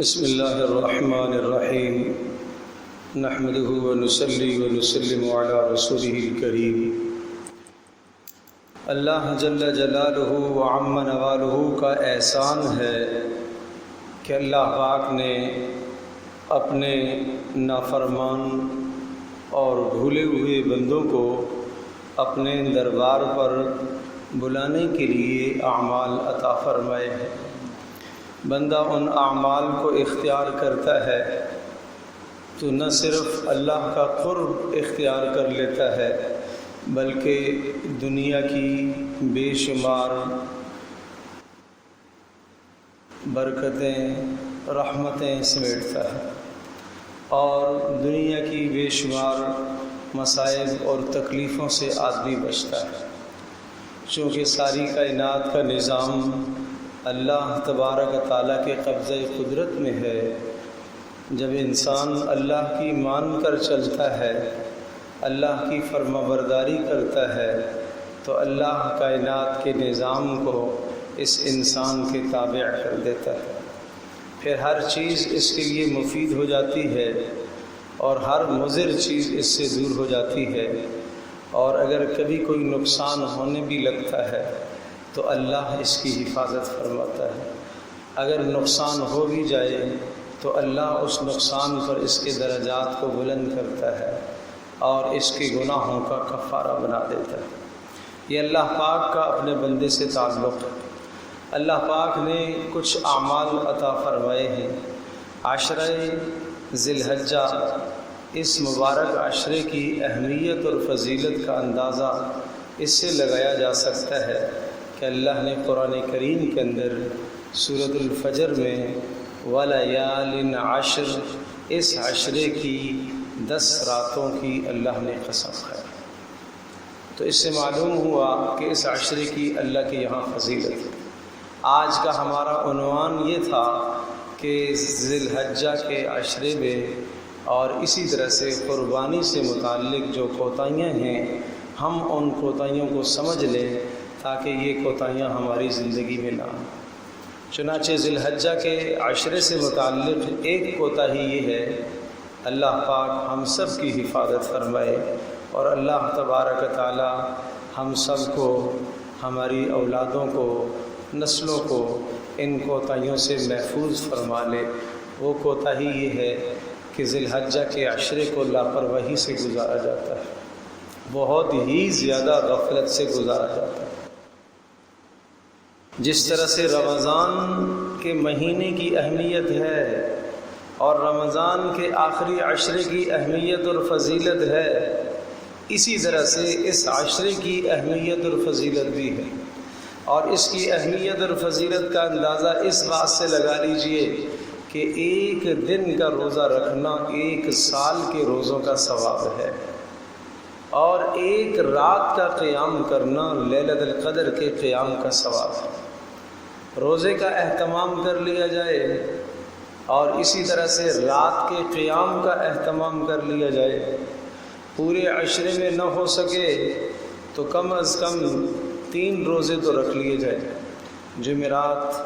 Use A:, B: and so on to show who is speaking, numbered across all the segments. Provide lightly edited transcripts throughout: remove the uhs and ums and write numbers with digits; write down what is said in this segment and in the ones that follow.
A: بسم اللہ الرحمن الرحیم نحمده ونصلی ونسلم علی رسولہ الکریم۔ اللہ جل جلالہ وعم نوالہ کا احسان ہے کہ اللہ پاک نے اپنے نافرمان اور بھولے ہوئے بندوں کو اپنے دربار پر بلانے کے لیے اعمال عطا فرمائے ہیں۔ بندہ ان اعمال کو اختیار کرتا ہے تو نہ صرف اللہ کا قرب اختیار کر لیتا ہے بلکہ دنیا کی بے شمار برکتیں رحمتیں سمیٹتا ہے اور دنیا کی بے شمار مصائب اور تکلیفوں سے آدمی بچتا ہے۔ چونکہ ساری کائنات کا نظام اللہ تبارک تعالیٰ کے قبضہ قدرت میں ہے، جب انسان اللہ کی مان کر چلتا ہے، اللہ کی فرما برداری کرتا ہے تو اللہ کائنات کے نظام کو اس انسان کے تابع کر دیتا ہے۔ پھر ہر چیز اس کے لیے مفید ہو جاتی ہے اور ہر مضر چیز اس سے دور ہو جاتی ہے، اور اگر کبھی کوئی نقصان ہونے بھی لگتا ہے تو اللہ اس کی حفاظت فرماتا ہے۔ اگر نقصان ہو بھی جائے تو اللہ اس نقصان پر اس کے درجات کو بلند کرتا ہے اور اس کے گناہوں کا کفارہ بنا دیتا ہے۔ یہ اللہ پاک کا اپنے بندے سے تعلق ہے۔ اللہ پاک نے کچھ اعمال عطا فرمائے ہیں۔ عشرہ ذی الحجہ، اس مبارک عشرے کی اہمیت اور فضیلت کا اندازہ اس سے لگایا جا سکتا ہے کہ اللہ نے قرآن کریم کے اندر سورۃ الفجر میں وَلَيَالٍ عَشْرٍ، اس عشرے کی 10 راتوں کی اللہ نے قسم کھائی۔ تو اس سے معلوم ہوا کہ اس عشرے کی اللہ کے یہاں فضیلت ہے۔ آج کا ہمارا عنوان یہ تھا کہ ذی الحجہ کے عشرے میں اور اسی طرح سے قربانی سے متعلق جو کوتاہیاں ہیں ہم ان کوتاہیوں کو سمجھ لیں تاکہ یہ کوتاہیاں ہماری زندگی میں نہ آئیں۔ چنانچہ ذی الحجہ کے عشرے سے متعلق ایک کوتاہی یہ ہے، اللہ پاک ہم سب کی حفاظت فرمائے اور اللہ تبارک تعالی ہم سب کو، ہماری اولادوں کو، نسلوں کو ان کوتاہیوں سے محفوظ فرما لے۔ وہ کوتاہی یہ ہے کہ ذی الحجہ کے عشرے کو لاپرواہی سے گزارا جاتا ہے، بہت ہی زیادہ غفلت سے گزارا جاتا ہے۔ جس طرح سے رمضان کے مہینے کی اہمیت ہے اور رمضان کے آخری عشرے کی اہمیت اور فضیلت ہے، اسی طرح سے اس عشرے کی اہمیت اور فضیلت بھی ہے۔ اور اس کی اہمیت اور فضیلت کا اندازہ اس بات سے لگا لیجئے کہ ایک دن کا روزہ رکھنا 1 سال کے روزوں کا ثواب ہے، اور ایک رات کا قیام کرنا لیلۃ القدر کے قیام کا ثواب ہے۔ روزے کا اہتمام کر لیا جائے اور اسی طرح سے رات کے قیام کا اہتمام کر لیا جائے، پورے عشرے میں نہ ہو سکے تو کم از کم 3 روزے تو رکھ لیے جائے، جمعرات،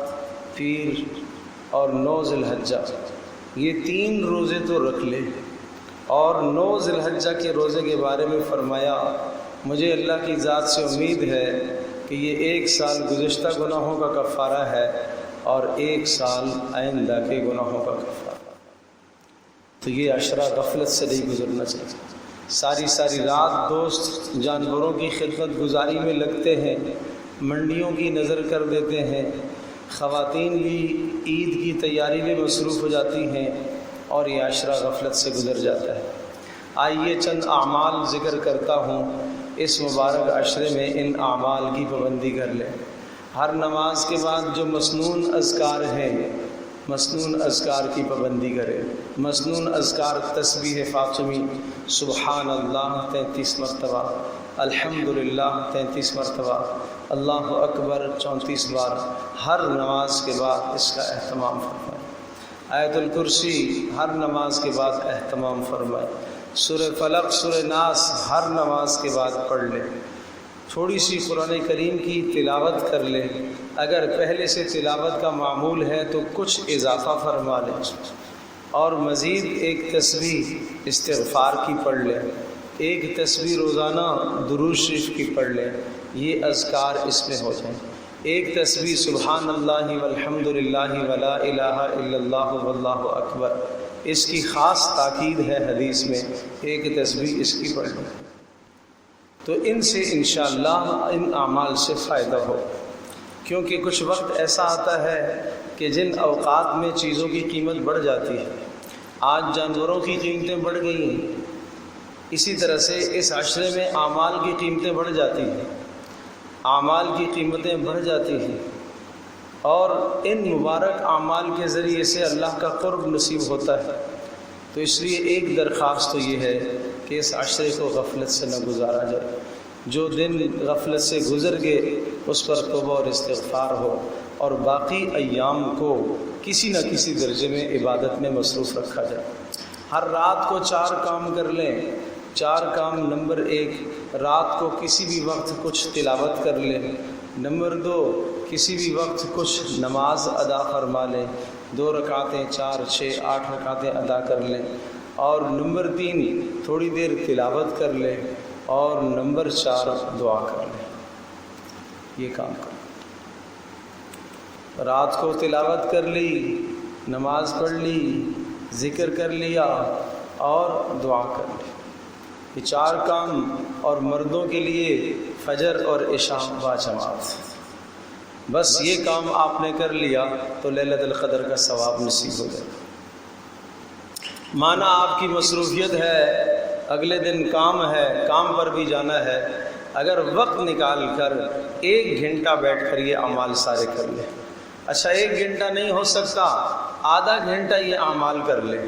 A: پیر اور 9 ذی الحجہ، یہ 3 روزے تو رکھ لے۔ اور 9 ذی الحجہ کے روزے کے بارے میں فرمایا، مجھے اللہ کی ذات سے امید ہے کہ یہ 1 سال گزشتہ گناہوں کا کفارہ ہے اور 1 سال آئندہ کے گناہوں کا کفارہ۔ تو یہ عشرہ غفلت سے نہیں گزرنا چاہیے۔ ساری رات دوست جانوروں کی خدمت گزاری میں لگتے ہیں، منڈیوں کی نظر کر دیتے ہیں، خواتین بھی عید کی تیاری میں مصروف ہو جاتی ہیں اور یہ عشرہ غفلت سے گزر جاتا ہے۔ آئیے چند اعمال ذکر کرتا ہوں، اس مبارک عشرے میں ان اعمال کی پابندی کر لیں۔ ہر نماز کے بعد جو مسنون اذکار ہیں، مسنون اذکار کی پابندی کریں۔ مسنون اذکار تسبیح فاطمی سبحان اللہ 33 مرتبہ، الحمدللہ 33 مرتبہ، اللہ اکبر 34 بار، ہر نماز کے بعد اس کا اہتمام فرمائیں۔ آیت الکرسی ہر نماز کے بعد اہتمام فرمائیں۔ سورہ فلق، سورہ ناس ہر نماز کے بعد پڑھ لیں۔ تھوڑی سی قرآن کریم کی تلاوت کر لیں، اگر پہلے سے تلاوت کا معمول ہے تو کچھ اضافہ فرما لیں اور مزید ایک تسبیح استغفار کی پڑھ لیں، ایک تسبیح روزانہ درود شریف کی پڑھ لیں، یہ اذکار اس میں ہو جائیں۔ ایک تسبیح سبحان اللہ والحمد للہ ولا الہ الا اللہ واللہ اکبر، اس کی خاص تاکید ہے حدیث میں، ایک تسبیح اس کی پڑھ لیں تو ان سے انشاءاللہ ان اعمال سے فائدہ ہو۔ کیونکہ کچھ وقت ایسا آتا ہے کہ جن اوقات میں چیزوں کی قیمت بڑھ جاتی ہے، آج جانوروں کی قیمتیں بڑھ گئی ہیں، اسی طرح سے اس عشرے میں اعمال کی قیمتیں بڑھ جاتی ہیں، اعمال کی قیمتیں بڑھ جاتی ہیں، اور ان مبارک اعمال کے ذریعے سے اللہ کا قرب نصیب ہوتا ہے۔ تو اس لیے ایک درخواست تو یہ ہے کہ اس عشرے کو غفلت سے نہ گزارا جائے، جو دن غفلت سے گزر گئے اس پر توبہ اور استغفار ہو، اور باقی ایام کو کسی نہ کسی درجے میں عبادت میں مصروف رکھا جائے۔ ہر رات کو 4 کام کر لیں۔ 4 کام: نمبر 1، رات کو کسی بھی وقت کچھ تلاوت کر لیں۔ نمبر 2، کسی بھی وقت کچھ نماز ادا فرما لیں، 2 رکعتیں، 4، 6، 8 رکعتیں ادا کر لیں۔ اور نمبر 3، تھوڑی دیر تلاوت کر لیں۔ اور نمبر 4، دعا کر لیں۔ یہ کام کریں۔ رات کو تلاوت کر لی، نماز پڑھ لی، ذکر کر لیا اور دعا کر لی، یہ 4 کام۔ اور مردوں کے لیے فجر اور عشاء باجماعت، بس یہ کام آپ نے کر لیا تو لیلۃ القدر کا ثواب نصیب ہو جائے۔ مانا آپ کی مصروفیت ہے، اگلے دن کام ہے، کام پر بھی جانا ہے، اگر وقت نکال کر 1 گھنٹہ بیٹھ کر یہ اعمال سارے کر لیں۔ اچھا 1 گھنٹہ نہیں ہو سکتا، آدھا گھنٹہ یہ اعمال کر لیں،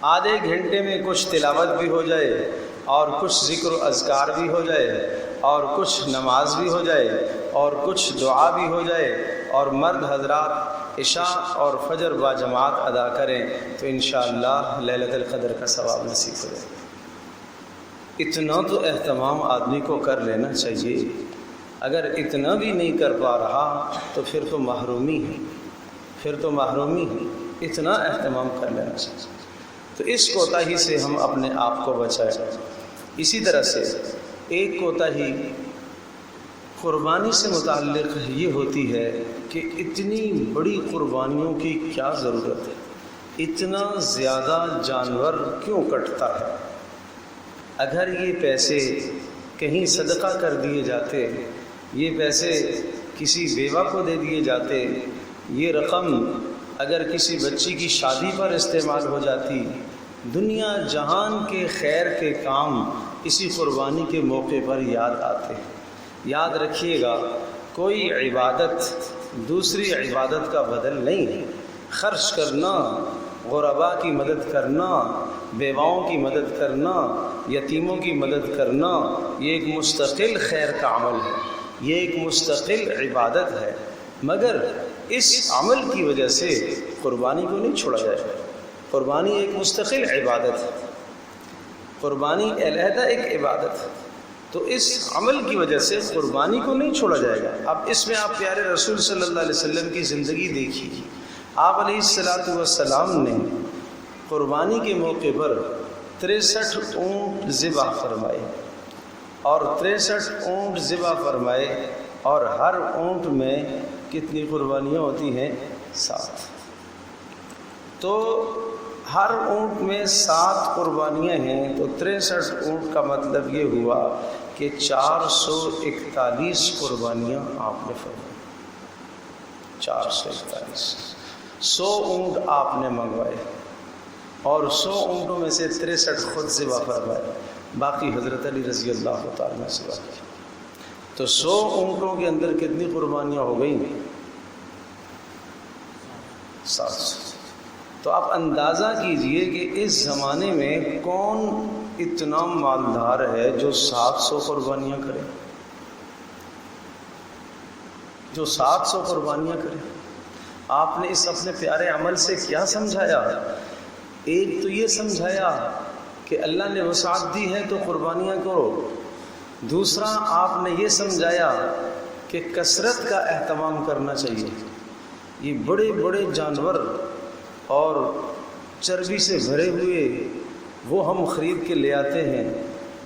A: آدھے گھنٹے میں کچھ تلاوت بھی ہو جائے اور کچھ ذکر و اذکار بھی ہو جائے اور کچھ نماز بھی ہو جائے اور کچھ دعا بھی ہو جائے، اور مرد حضرات عشاء اور فجر باجماعت ادا کریں تو انشاءاللہ لیلۃ القدر کا ثواب نصیب ہو جائے۔ اتنا تو اہتمام آدمی کو کر لینا چاہیے، اگر اتنا بھی نہیں کر پا رہا تو پھر تو محرومی ہے، اتنا اہتمام کر لینا چاہیے۔ تو اس کوتاہی سے ہم اپنے آپ کو بچائیں۔ اسی طرح سے ایک کوتاہی قربانی سے متعلق یہ ہوتی ہے کہ اتنی بڑی قربانیوں کی کیا ضرورت ہے، اتنا زیادہ جانور کیوں کٹتا ہے؟ اگر یہ پیسے کہیں صدقہ کر دیے جاتے، یہ پیسے کسی بیوہ کو دے دیے جاتے، یہ رقم اگر کسی بچی کی شادی پر استعمال ہو جاتی، دنیا جہان کے خیر کے کام اسی قربانی کے موقع پر یاد آتے۔ یاد رکھیے گا، کوئی عبادت دوسری عبادت کا بدل نہیں ہے۔ خرچ کرنا، غرباء کی مدد کرنا، بیواؤں کی مدد کرنا، یتیموں کی مدد کرنا، یہ ایک مستقل خیر کا عمل ہے، یہ ایک مستقل عبادت ہے، مگر اس عمل کی وجہ سے قربانی کو نہیں چھوڑا جائے گا۔ قربانی ایک مستقل عبادت ہے، قربانی علیحدہ ایک عبادت ہے، تو اس عمل کی وجہ سے قربانی کو نہیں چھوڑا جائے گا۔ اب اس میں آپ پیارے رسول صلی اللہ علیہ وسلم کی زندگی دیکھیے۔ آپ علیہ الصلاۃ والسلام نے قربانی کے موقع پر 63 اونٹ ذبح فرمائے، اور 63 اونٹ ذبح فرمائے، اور ہر اونٹ میں کتنی قربانیاں ہوتی ہیں؟ 7۔ تو ہر اونٹ میں 7 قربانیاں ہیں، تو 63 اونٹ کا مطلب یہ ہوا کہ 441 قربانیاں آپ نے فرمائی۔ 441، 100 اونٹ آپ نے منگوائے، اور 100 اونٹوں میں سے 63 خود ذبح فرمائے، باقی حضرت علی رضی اللہ تعالیٰ عنہ ذبح کی۔ تو 100 اونٹوں کے اندر کتنی قربانیاں ہو گئیں؟ 700۔ تو آپ اندازہ کیجئے کہ اس زمانے میں کون اتنا مالدار ہے جو 700 قربانیاں کرے، جو 700 قربانیاں کرے۔ آپ نے اس اپنے پیارے عمل سے کیا سمجھایا؟ ایک تو یہ سمجھایا کہ اللہ نے وسعت دی ہے تو قربانیاں کرو، دوسرا آپ نے یہ سمجھایا کہ کثرت کا اہتمام کرنا چاہیے۔ یہ بڑے بڑے جانور اور چربی سے بھرے ہوئے وہ ہم خرید کے لے آتے ہیں،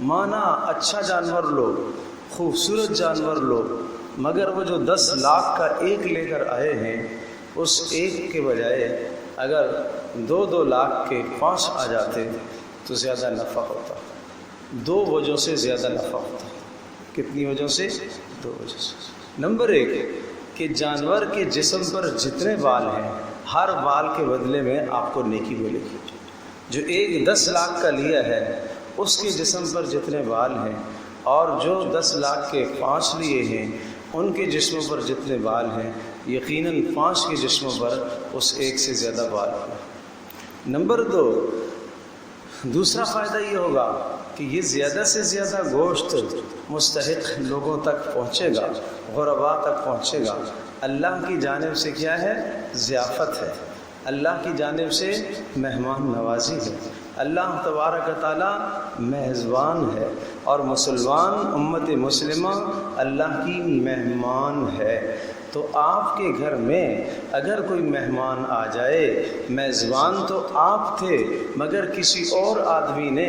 A: مانا اچھا جانور لو، خوبصورت جانور لو، مگر وہ جو 10 لاکھ کا ایک لے کر آئے ہیں، اس ایک کے بجائے اگر 2 لاکھ کے 5 آ جاتے تو زیادہ نفع ہوتا۔ 2 وجہ سے زیادہ نفع ہوتا۔ کتنی وجہ سے؟ 2 وجہ سے۔ نمبر 1 کہ جانور کے جسم پر جتنے بال ہیں، ہر بال کے بدلے میں آپ کو نیکی ملے گی۔ جو ایک 10 لاکھ کا لیا ہے اس کے جسم پر جتنے بال ہیں، اور جو 10 لاکھ کے 5 لیے ہیں ان کے جسموں پر جتنے بال ہیں، یقیناً 5 کے جسموں پر اس ایک سے زیادہ بال ہیں۔ نمبر 2 دوسرا فائدہ یہ ہوگا کہ یہ زیادہ سے زیادہ گوشت مستحق لوگوں تک پہنچے گا، غرباء تک پہنچے گا۔ اللہ کی جانب سے کیا ہے؟ ضیافت ہے، اللہ کی جانب سے مہمان نوازی ہے۔ اللہ تبارک و تعالی میزبان ہے، اور مسلمان امت مسلمہ اللہ کی مہمان ہے۔ تو آپ کے گھر میں اگر کوئی مہمان آ جائے، میزبان تو آپ تھے مگر کسی اور آدمی نے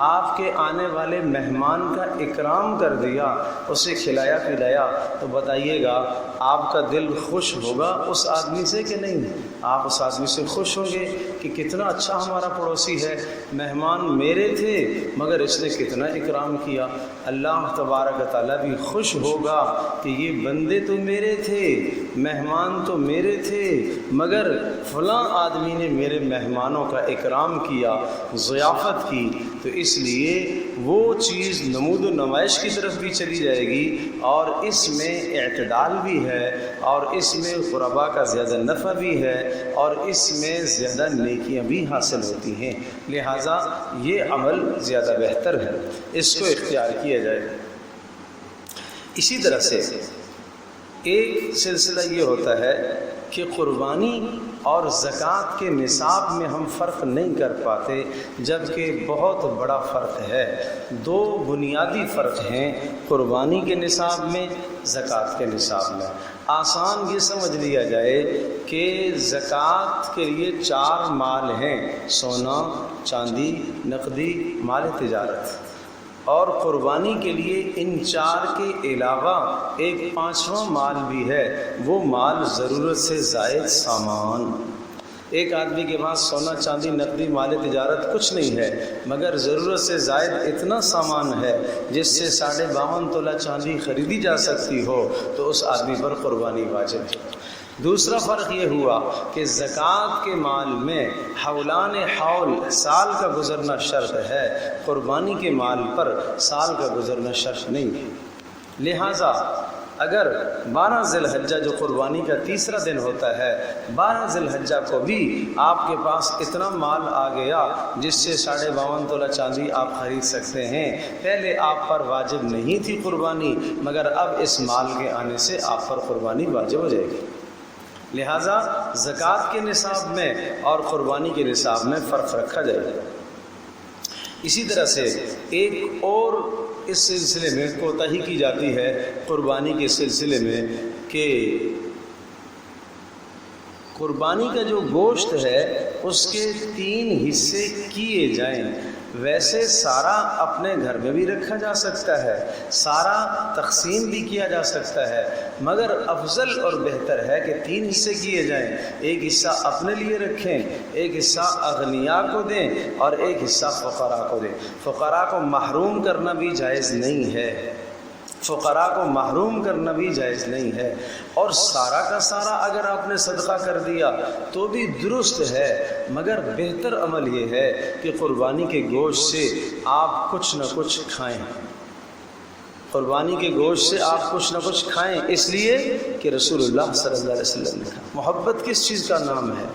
A: آپ کے آنے والے مہمان کا اکرام کر دیا، اسے کھلایا پلایا، تو بتائیے گا آپ کا دل خوش ہوگا اس آدمی سے کہ نہیں؟ آپ اس آدمی سے خوش ہوں گے کہ کتنا اچھا ہمارا پڑوسی ہے، مہمان میرے تھے مگر اس نے کتنا اکرام کیا۔ اللہ تبارک و تعالیٰ بھی خوش ہوگا کہ یہ بندے تو میرے تھے، مہمان تو میرے تھے، مگر فلاں آدمی نے میرے مہمانوں کا اکرام کیا، ضیافت کی، تو اس لیے وہ چیز نمود و نمائش کی طرف بھی چلی جائے گی، اور اس میں اعتدال بھی ہے، اور اس میں غرباء کا زیادہ نفع بھی ہے، اور اس میں زیادہ نیکیاں بھی حاصل ہوتی ہیں۔ لہٰذا یہ عمل زیادہ بہتر ہے، اس کو اختیار کیا جائے۔ اسی طرح سے ایک سلسلہ یہ ہوتا ہے کہ قربانی اور زکوٰۃ کے نصاب میں ہم فرق نہیں کر پاتے، جبکہ بہت بڑا فرق ہے۔ 2 بنیادی فرق ہیں قربانی کے نصاب میں، زکوٰۃ کے نصاب میں۔ آسان یہ سمجھ لیا جائے کہ زکوٰۃ کے لیے 4 مال ہیں: سونا، چاندی، نقدی، مال تجارت، اور قربانی کے لیے ان 4 کے علاوہ ایک 5واں مال بھی ہے، وہ مال ضرورت سے زائد سامان۔ ایک آدمی کے پاس سونا، چاندی، نقدی، مال تجارت کچھ نہیں ہے، مگر ضرورت سے زائد اتنا سامان ہے جس سے 52.5 تولہ چاندی خریدی جا سکتی ہو، تو اس آدمی پر قربانی واجب ہے۔ دوسرا فرق یہ ہوا کہ زکوٰۃ کے مال میں حولان حول، سال کا گزرنا شرط ہے، قربانی کے مال پر سال کا گزرنا شرط نہیں ہے۔ لہٰذا اگر 12 ذی الحجہ جو قربانی کا تیسرا دن ہوتا ہے، 12 ذی الحجہ کو بھی آپ کے پاس اتنا مال آ گیا جس سے 52.5 تولہ چاندی آپ خرید سکتے ہیں، پہلے آپ پر واجب نہیں تھی قربانی، مگر اب اس مال کے آنے سے آپ پر قربانی واجب ہو جائے گی۔ لہٰذا زکوٰۃ کے نصاب میں اور قربانی کے نصاب میں فرق رکھا جائے گا۔ اسی طرح سے ایک اور اس سلسلے میں کوتاہی کی جاتی ہے قربانی کے سلسلے میں، کہ قربانی کا جو گوشت ہے اس کے 3 حصے کیے جائیں۔ ویسے سارا اپنے گھر میں بھی رکھا جا سکتا ہے، سارا تقسیم بھی کیا جا سکتا ہے، مگر افضل اور بہتر ہے کہ 3 حصے کیے جائیں۔ ایک حصہ اپنے لیے رکھیں، ایک حصہ اغنیاء کو دیں، اور ایک حصہ فقراء کو دیں۔ فقراء کو محروم کرنا بھی جائز نہیں ہے، فقراء کو محروم کرنا بھی جائز نہیں ہے، اور سارا کا سارا اگر آپ نے صدقہ کر دیا تو بھی درست ہے، مگر بہتر عمل یہ ہے کہ قربانی کے گوشت سے آپ کچھ نہ کچھ کھائیں، قربانی کے گوشت سے آپ کچھ نہ کچھ کھائیں، اس لیے کہ رسول اللہ صلی اللہ علیہ وسلم نے کہا۔ محبت کس چیز کا نام ہے؟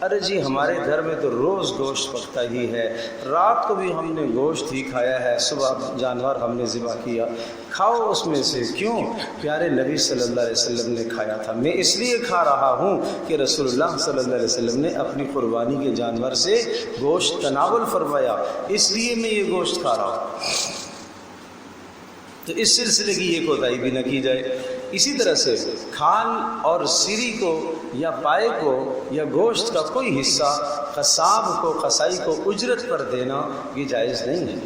A: ارے جی ہمارے گھر میں تو روز گوشت پکتا ہی ہے، رات کو بھی ہم نے گوشت ہی کھایا ہے، صبح جانور ہم نے ذبح کیا، کھاؤ اس میں سے۔ کیوں؟ پیارے نبی صلی اللہ علیہ وسلم نے کھایا تھا، میں اس لیے کھا رہا ہوں کہ رسول اللہ صلی اللہ علیہ وسلم نے اپنی قربانی کے جانور سے گوشت تناول فرمایا، اس لیے میں یہ گوشت کھا رہا ہوں۔ تو اس سلسلے کی یہ کوتاہی بھی نہ کی جائے۔ اسی طرح سے کھال اور سری کو یا پائے کو یا گوشت کا کوئی حصہ قصاب کو، قصائی کو اجرت پر دینا یہ جائز نہیں ہے۔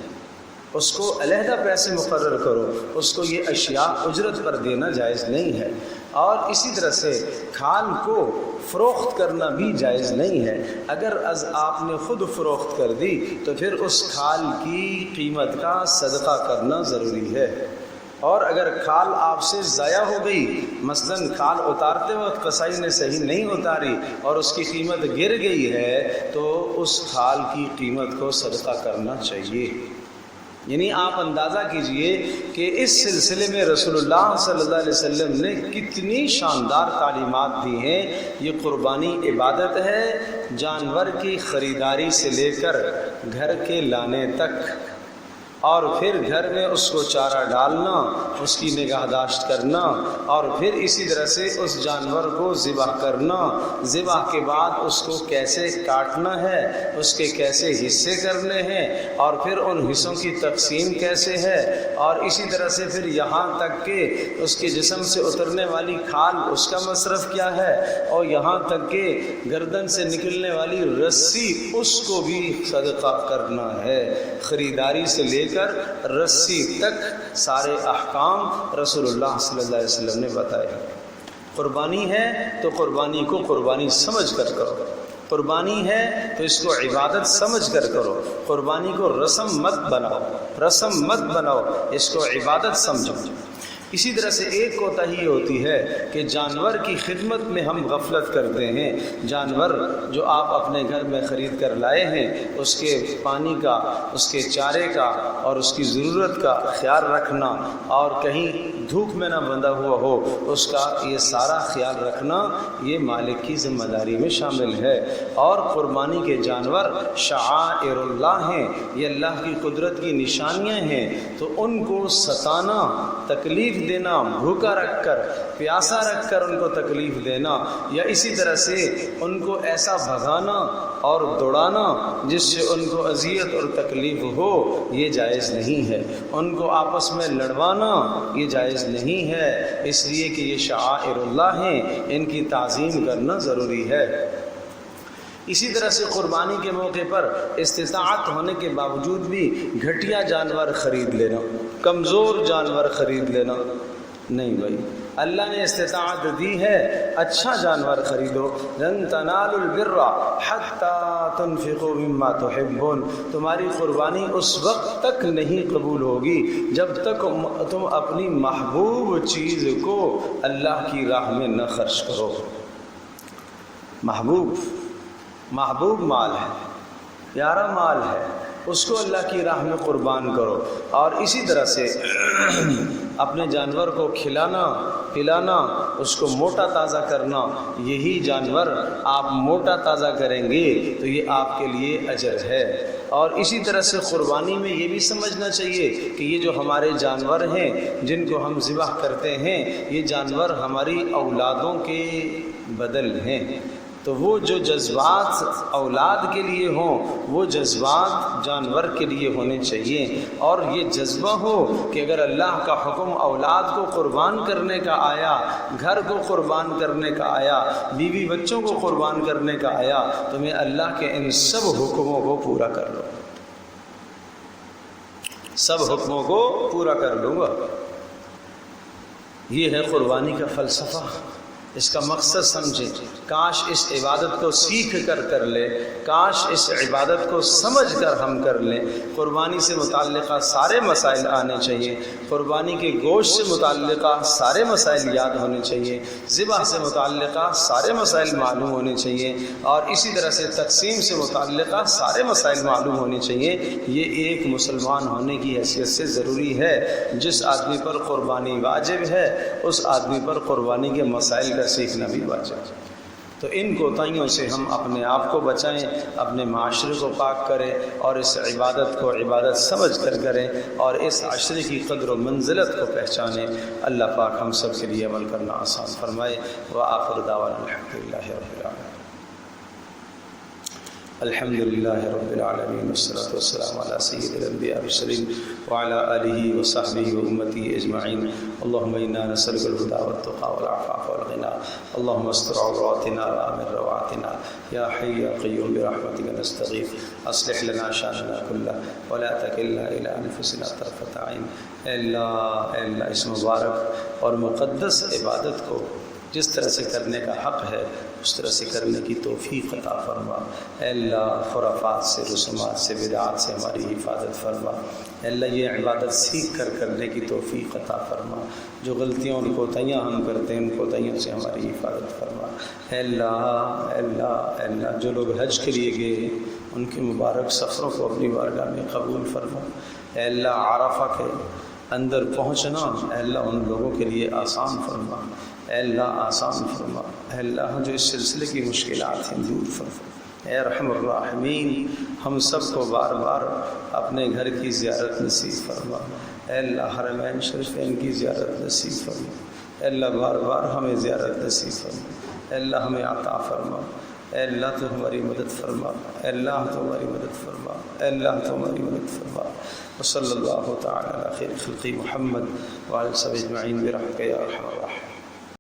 A: اس کو علیحدہ پیسے مقرر کرو، اس کو یہ اشیاء اجرت پر دینا جائز نہیں ہے۔ اور اسی طرح سے کھال کو فروخت کرنا بھی جائز نہیں ہے۔ اگر آپ نے خود فروخت کر دی تو پھر اس کھال کی قیمت کا صدقہ کرنا ضروری ہے۔ اور اگر کھال آپ سے ضائع ہو گئی، مثلاً کھال اتارتے وقت قصائی نے صحیح نہیں اتاری اور اس کی قیمت گر گئی ہے تو اس کھال کی قیمت کو صدقہ کرنا چاہیے۔ یعنی آپ اندازہ کیجئے کہ اس سلسلے میں رسول اللہ صلی اللہ علیہ وسلم نے کتنی شاندار تعلیمات دی ہیں۔ یہ قربانی عبادت ہے، جانور کی خریداری سے لے کر گھر کے لانے تک، اور پھر گھر میں اس کو چارہ ڈالنا، اس کی نگہداشت کرنا، اور پھر اسی طرح سے اس جانور کو ذبح کرنا، ذبح کے بعد اس کو کیسے کاٹنا ہے، اس کے کیسے حصے کرنے ہیں، اور پھر ان حصوں کی تقسیم کیسے ہے، اور اسی طرح سے پھر یہاں تک کہ اس کے جسم سے اترنے والی کھال اس کا مصرف کیا ہے، اور یہاں تک کہ گردن سے نکلنے والی رسی اس کو بھی صدقہ کرنا ہے۔ خریداری سے لے کر رسی تک سارے احکام رسول اللہ صلی اللہ علیہ وسلم نے بتائے۔ قربانی ہے تو قربانی کو قربانی سمجھ کر کرو، قربانی ہے تو اس کو عبادت سمجھ کر کرو، قربانی کو رسم مت بناؤ، رسم مت بناؤ، اس کو عبادت سمجھو۔ اسی طرح سے ایک کوتاہی ہوتی ہے کہ جانور کی خدمت میں ہم غفلت کرتے ہیں۔ جانور جو آپ اپنے گھر میں خرید کر لائے ہیں، اس کے پانی کا، اس کے چارے کا اور اس کی ضرورت کا خیال رکھنا، اور کہیں دھوپ میں نہ بندھا ہوا ہو اس کا یہ سارا خیال رکھنا، یہ مالک کی ذمہ داری میں شامل ہے۔ اور قربانی کے جانور شعائر اللہ ہیں، یہ اللہ کی قدرت کی نشانیاں ہیں، تو ان کو ستانا، تکلیف دینا، بھوکا رکھ کر، پیاسا رکھ کر ان کو تکلیف دینا، یا اسی طرح سے ان کو ایسا بھگانا اور دوڑانا جس سے ان کو اذیت اور تکلیف ہو، یہ جائز نہیں ہے۔ ان کو آپس میں لڑوانا یہ جائز نہیں ہے، اس لیے کہ یہ شعائر اللہ ہیں، ان کی تعظیم کرنا ضروری ہے۔ اسی طرح سے قربانی کے موقع پر استطاعت ہونے کے باوجود بھی گھٹیا جانور خرید لینا، کمزور جانور خرید لینا نہیں بھائی، اللہ نے استطاعت دی ہے، اچھا جانور خریدو۔ لن تنالوا البر حتى تنفقوا مما تحبون، تمہاری قربانی اس وقت تک نہیں قبول ہوگی جب تک تم اپنی محبوب چیز کو اللہ کی راہ میں نہ خرچ کرو۔ محبوب مال ہے، پیارا مال ہے، اس کو اللہ کی راہ میں قربان کرو۔ اور اسی طرح سے اپنے جانور کو کھلانا پلانا، اس کو موٹا تازہ کرنا، یہی جانور آپ موٹا تازہ کریں گے تو یہ آپ کے لیے اجر ہے۔ اور اسی طرح سے قربانی میں یہ بھی سمجھنا چاہیے کہ یہ جو ہمارے جانور ہیں جن کو ہم ذبح کرتے ہیں، یہ جانور ہماری اولادوں کے بدل ہیں، تو وہ جو جذبات اولاد کے لیے ہوں وہ جذبات جانور کے لیے ہونے چاہیے۔ اور یہ جذبہ ہو کہ اگر اللہ کا حکم اولاد کو قربان کرنے کا آیا، گھر کو قربان کرنے کا آیا، بیوی بچوں کو قربان کرنے کا آیا، تو میں اللہ کے ان سب حکموں کو پورا کر لوں، سب حکموں کو پورا کر لوں گا۔ یہ ہے قربانی کا فلسفہ، اس کا مقصد سمجھیں۔ کاش اس عبادت کو سیکھ کر لے، کاش اس عبادت کو سمجھ کر ہم کر لیں۔ قربانی سے متعلقہ سارے مسائل آنے چاہیے، قربانی کے گوشت سے متعلقہ سارے مسائل یاد ہونے چاہیے، ذبح سے متعلقہ سارے مسائل معلوم ہونے چاہیے، اور اسی طرح سے تقسیم سے متعلقہ سارے مسائل معلوم ہونے چاہیے۔ یہ ایک مسلمان ہونے کی حیثیت سے ضروری ہے۔ جس آدمی پر قربانی واجب ہے اس آدمی پر قربانی کے مسائل کا سیکھنا بھی واجب ہے۔ تو ان کوتاہیوں سے ہم اپنے آپ کو بچائیں، اپنے معاشرے کو پاک کریں، اور اس عبادت کو عبادت سمجھ کر کریں، اور اس عشرے کی قدر و منزلت کو پہچانیں۔ اللہ پاک ہم سب کے لیے عمل کرنا آسان فرمائے۔ وآخر دعوانا الحمدللہ رب العالمین۔ الحمد لله رب العالمين والصلاة والسلام على سيد الأنبياء والمرسلين وعلى آله وصحبه وأمته أجمعين. اللهم إنا نسألك الهدى والتقى والعفاف والغنى. اللهم استر عوراتنا وآمن روعاتنا. يا حي يا قيوم برحمتك نستغيث. أصلح لنا شأننا كله ولا تكلنا إلى أنفسنا طرفة عين. اے اللہ اس مبارک اور مقدس عبادت کو جس طرح سے کرنے کا حق ہے اس طرح سے کرنے کی توفیق عطا فرما. اے اللہ خرافات سے، رسومات سے، بدعات سے ہماری حفاظت فرما. اے اللہ یہ عبادت سیکھ کر کرنے کی توفیق عطا فرما. جو غلطیوں اور کوتاہیاں ہم کرتے ہیں ان کوتاہیوں سے ہماری حفاظت فرما. اے اللہ اے اللہ اے اللہ جو لوگ حج کے لیے گئے ان کے مبارک سفروں کو اپنی بارگاہ میں قبول فرما. اے اللہ عرفہ کے اندر پہنچنا اے اللہ ان لوگوں کے لیے آسان فرما. اے اللہ آسان فرما. اے اللہ جو اس سلسلے کی مشکلات ہیں دور فرما. اے ارحم الراحمین ہم سب کو بار بار اپنے گھر کی زیارت نصیب فرما. اے اللہ حرمین شریفین کی زیارت نصیب فرما. اے اللہ بار بار ہمیں زیارت نصیب فرما. اے اللہ ہمیں عطا فرما. اے اللہ تو ہماری مدد فرما. اے اللہ تو ہماری مدد فرما. اے اللہ تو ہماری مدد فرما. وصلی اللہ تعالی علی خیر خلق محمد وعلی صحبہ اجمعین برحمتک یا ارحم الراحمین.